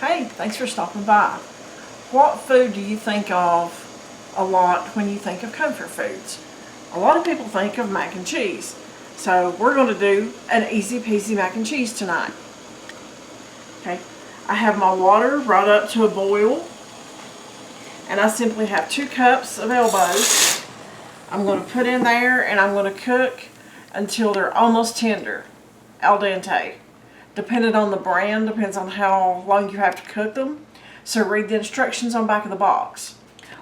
Hey, thanks for stopping by. What food do you think of a lot when you think of comfort foods? A lot of people think of mac and cheese. So we're going to do an easy peasy mac and cheese tonight. Okay, I have my water brought up to a boil, and I simply have 2 cups of elbows. I'm going to put in there and I'm going to cook until they're almost tender, al dente. Depending on the brand, depends on how long you have to cook them. So read the instructions on the back of the box.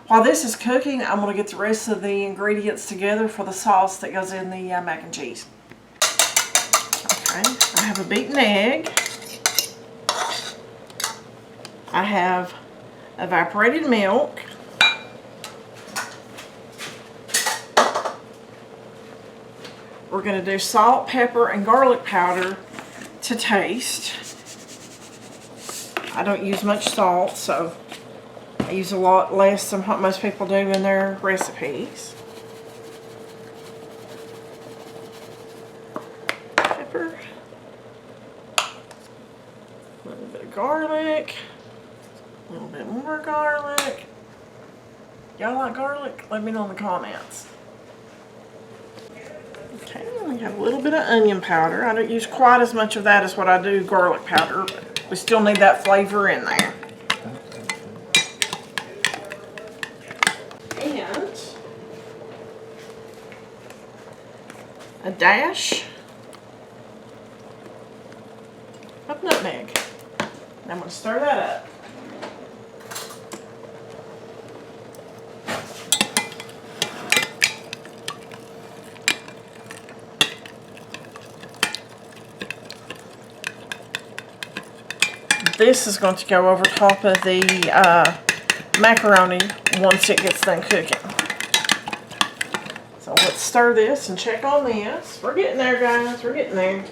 While this is cooking, I'm going to get the rest of the ingredients together for the sauce that goes in the mac and cheese. Okay, I have a beaten egg. I have evaporated milk. We're going to do salt, pepper, and garlic powder to taste. I don't use much salt, so I use a lot less than what most people do in their recipes. Pepper. A little bit of garlic. A little bit more garlic. Y'all like garlic? Let me know in the comments. Okay, we have a little bit of onion powder. I don't use quite as much of that as what I do garlic powder, but we still need that flavor in there. And a dash of nutmeg. I'm going to stir that up. This is going to go over top of the macaroni once it gets done cooking. So let's stir this and check on this. We're getting there, guys. We're getting there.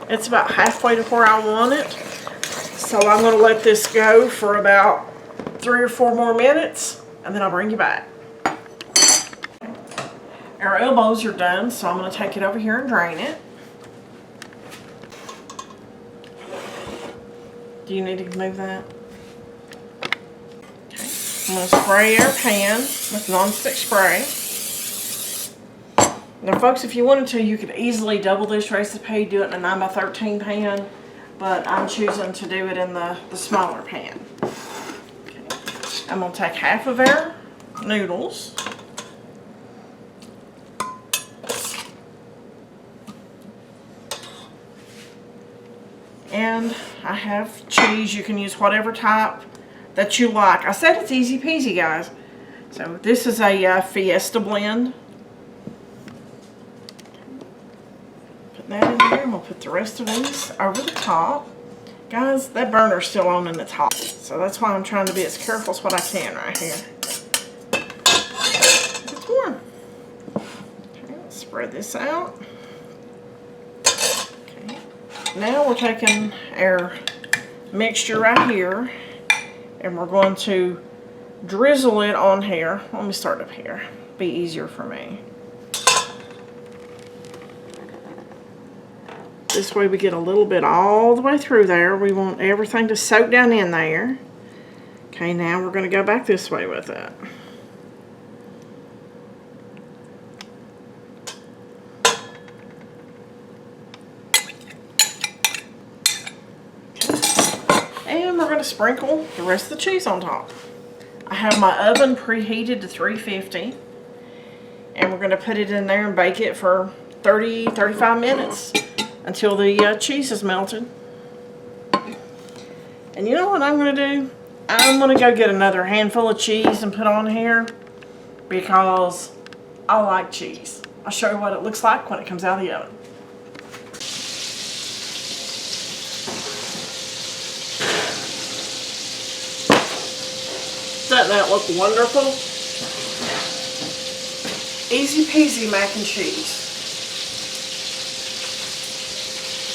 It's about halfway to where I want it. So I'm going to let this go for about 3 or 4 more minutes, and then I'll bring you back. Our elbows are done, so I'm going to take it over here and drain it. Do you need to move that? Okay. I'm going to spray our pan with nonstick spray. Now folks, if you wanted to, you could easily double this recipe, do it in a 9x13 pan. But I'm choosing to do it in the smaller pan. Okay. I'm going to take half of our noodles. And I have cheese. You can use whatever type that you like. I said it's easy peasy, guys. So this is a fiesta blend. That in there, and we'll put the rest of these over the top. Guys, that burner's still on and it's hot, so that's why I'm trying to be as careful as what I can right here. It's warm. Okay, let's spread this out. Okay, now we're taking our mixture right here, and we're going to drizzle it on here. Let me start up here. Be easier for me. This way we get a little bit all the way through there. We want everything to soak down in there. Okay, now we're going to go back this way with it. Okay. And we're going to sprinkle the rest of the cheese on top. I have my oven preheated to 350. And we're going to put it in there and bake it for 30-35 minutes. Until the cheese is melted. And you know what I'm going to do? I'm going to go get another handful of cheese and put on here because I like cheese. I'll show you what it looks like when it comes out of the oven. Doesn't that look wonderful? Easy peasy mac and cheese.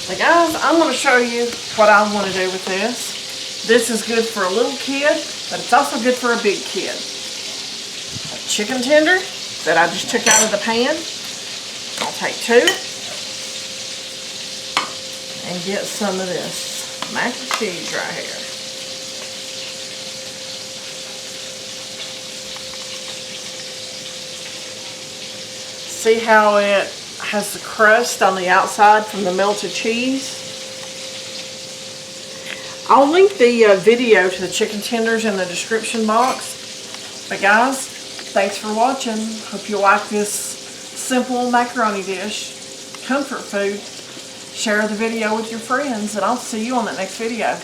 Now guys, I'm going to show you what I want to do with this. This is good for a little kid, but it's also good for a big kid. A chicken tender that I just took out of the pan. I'll take 2 and get some of this mac and cheese right here. See how it has the crust on the outside from the melted cheese? I'll link the video to the chicken tenders in the description box. But guys, thanks for watching. Hope you like this simple macaroni dish. Comfort food. Share the video with your friends, and I'll see you on the next video.